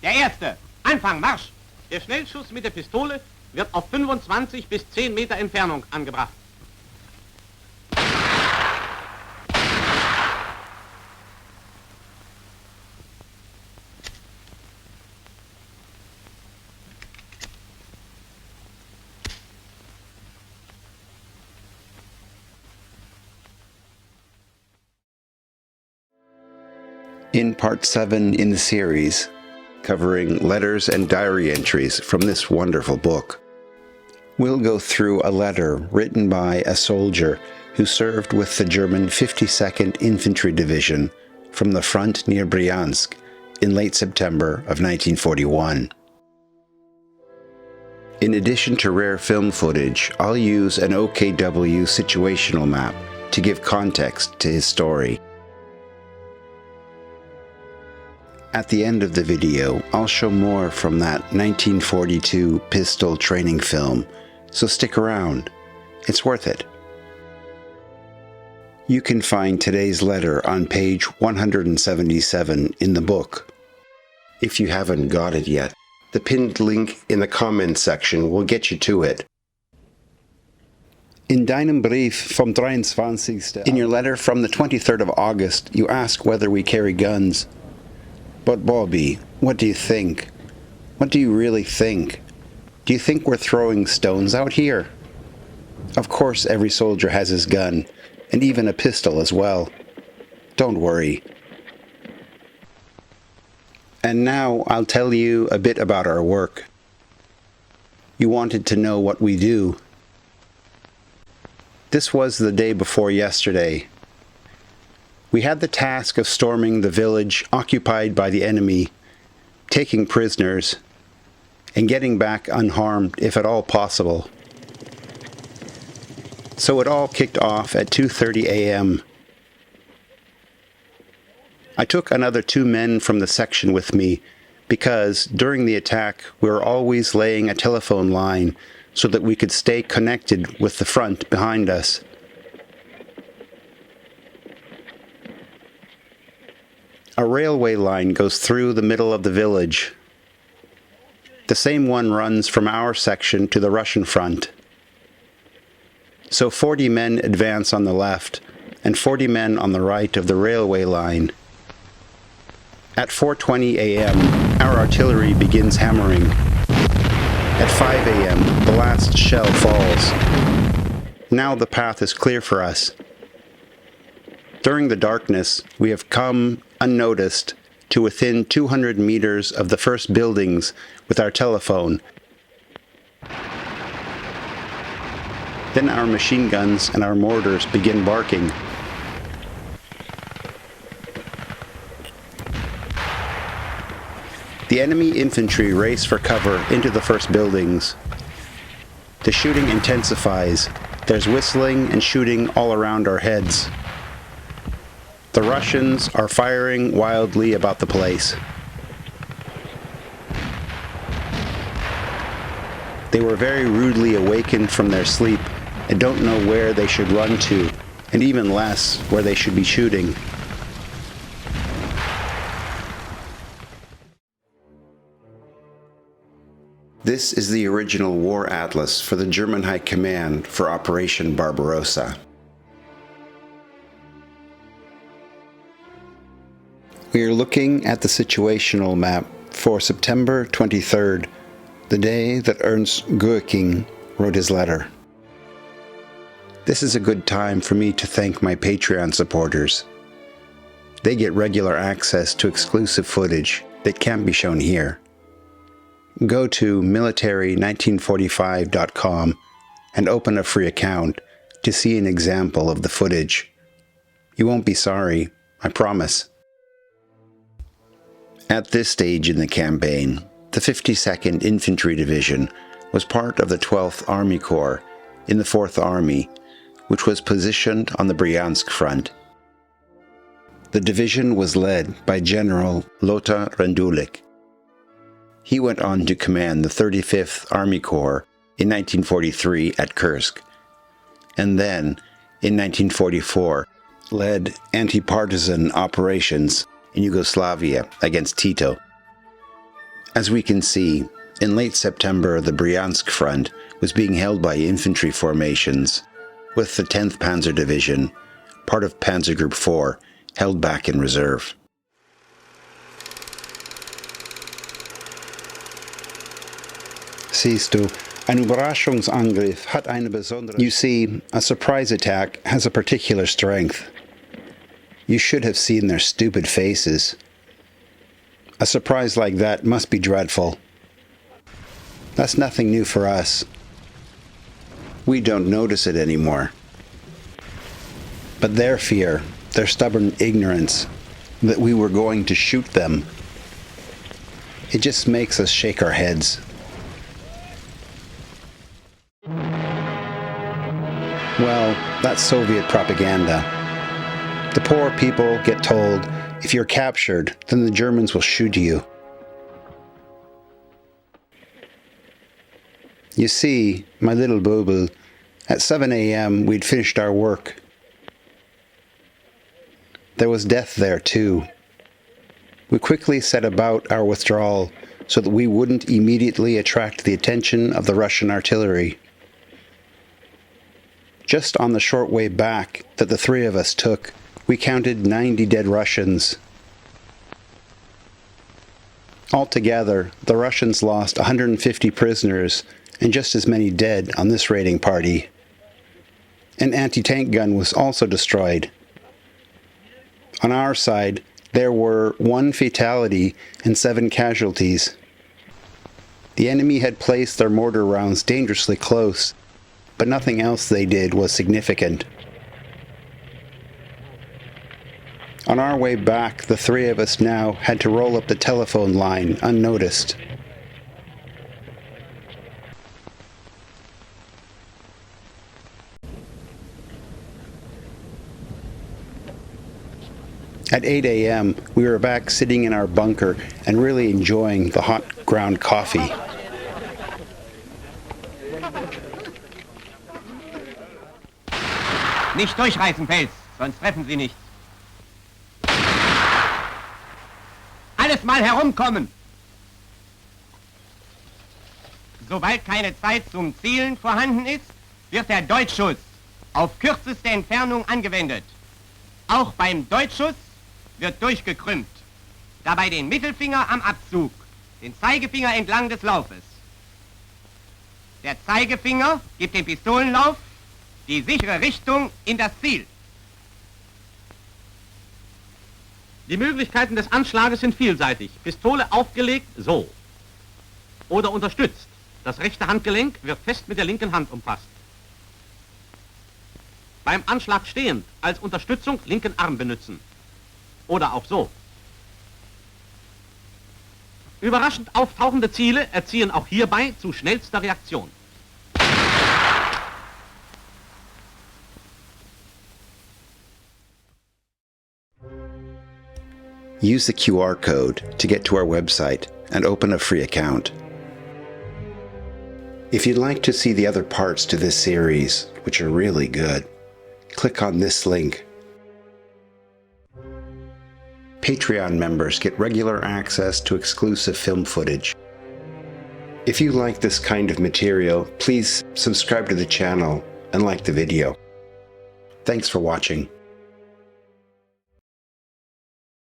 Der erste. Anfang, Marsch. Der Schnellschuss mit der Pistole wird auf 25 bis 10 Meter Entfernung angebracht. In part 7 in the series, covering letters and diary entries from this wonderful book, we'll go through a letter written by a soldier who served with the German 52nd Infantry Division from the front near Briansk in late September of 1941. In addition to rare film footage, I'll use an OKW situational map to give context to his story. At the end of the video, I'll show more from that 1942 pistol training film, so stick around. It's worth it. You can find today's letter on page 177 in the book. If you haven't got it yet, the pinned link in the comments section will get you to it. In deinem Brief vom 23. In your letter from the 23rd of August, you ask whether we carry guns. But Bobi, what do you think? What do you really think? Do you think we're throwing stones out here? Of course every soldier has his gun, and even a pistol as well. Don't worry. And now I'll tell you a bit about our work. You wanted to know what we do. This was the day before yesterday. We had the task of storming the village occupied by the enemy, taking prisoners, and getting back unharmed if at all possible. So it all kicked off at 2:30 a.m. I took another 2 men from the section with me because during the attack we were always laying a telephone line so that we could stay connected with the front behind us. A railway line goes through the middle of the village. The same one runs from our section to the Russian front. So 40 men advance on the left and 40 men on the right of the railway line. At 4:20 a.m., our artillery begins hammering. At 5 a.m., the last shell falls. Now the path is clear for us. During the darkness, we have come unnoticed to within 200 meters of the first buildings with our telephone. Then our machine guns and our mortars begin barking. The enemy infantry race for cover into the first buildings. The shooting intensifies. There's whistling and shooting all around our heads. The Russians are firing wildly about the place. They were very rudely awakened from their sleep and don't know where they should run to, and even less where they should be shooting. This is the original war atlas for the German High Command for Operation Barbarossa. We are looking at the situational map for September 23rd, the day that Ernst Goeking wrote his letter. This is a good time for me to thank my Patreon supporters. They get regular access to exclusive footage that can't be shown here. Go to military1945.com and open a free account to see an example of the footage. You won't be sorry, I promise. At this stage in the campaign, the 52nd Infantry Division was part of the 12th Army Corps in the 4th Army, which was positioned on the Briansk front. The division was led by General Lothar Rendulic. He went on to command the 35th Army Corps in 1943 at Kursk, and then, in 1944, led anti-partisan operations in Yugoslavia against Tito. As we can see, in late September the Briansk front was being held by infantry formations, with the 10th Panzer Division, part of Panzer Group 4, held back in reserve. Siehst du, ein Überraschungsangriff hat eine besondere... You see, a surprise attack has a particular strength. You should have seen their stupid faces. A surprise like that must be dreadful. That's nothing new for us. We don't notice it anymore. But their fear, their stubborn ignorance, that we were going to shoot them, it just makes us shake our heads. Well, that's Soviet propaganda. The poor people get told, if you're captured, then the Germans will shoot you. You see, my little Bobi, at 7 a.m. we'd finished our work. There was death there too. We quickly set about our withdrawal so that we wouldn't immediately attract the attention of the Russian artillery. Just on the short way back that the three of us took, we counted 90 dead Russians. Altogether, the Russians lost 150 prisoners and just as many dead on this raiding party. An anti-tank gun was also destroyed. On our side, there were 1 fatality and 7 casualties. The enemy had placed their mortar rounds dangerously close, but nothing else they did was significant. On our way back, the three of us now had to roll up the telephone line unnoticed. At 8 a.m., we were back sitting in our bunker and really enjoying the hot ground coffee. Nicht durchreißen, Pelz, sonst treffen Sie nicht. Alles mal herumkommen! Sobald keine Zeit zum Zielen vorhanden ist, wird der Deutschschuss auf kürzeste Entfernung angewendet. Auch beim Deutschschuss wird durchgekrümmt. Dabei den Mittelfinger am Abzug, den Zeigefinger entlang des Laufes. Der Zeigefinger gibt dem Pistolenlauf die sichere Richtung in das Ziel. Die Möglichkeiten des Anschlages sind vielseitig. Pistole aufgelegt, so. Oder unterstützt. Das rechte Handgelenk wird fest mit der linken Hand umfasst. Beim Anschlag stehend, als Unterstützung linken Arm benutzen. Oder auch so. Überraschend auftauchende Ziele erziehen auch hierbei zu schnellster Reaktion. Use the QR code to get to our website and open a free account. If you'd like to see the other parts to this series, which are really good, click on this link. Patreon members get regular access to exclusive film footage. If you like this kind of material, please subscribe to the channel and like the video. Thanks for watching.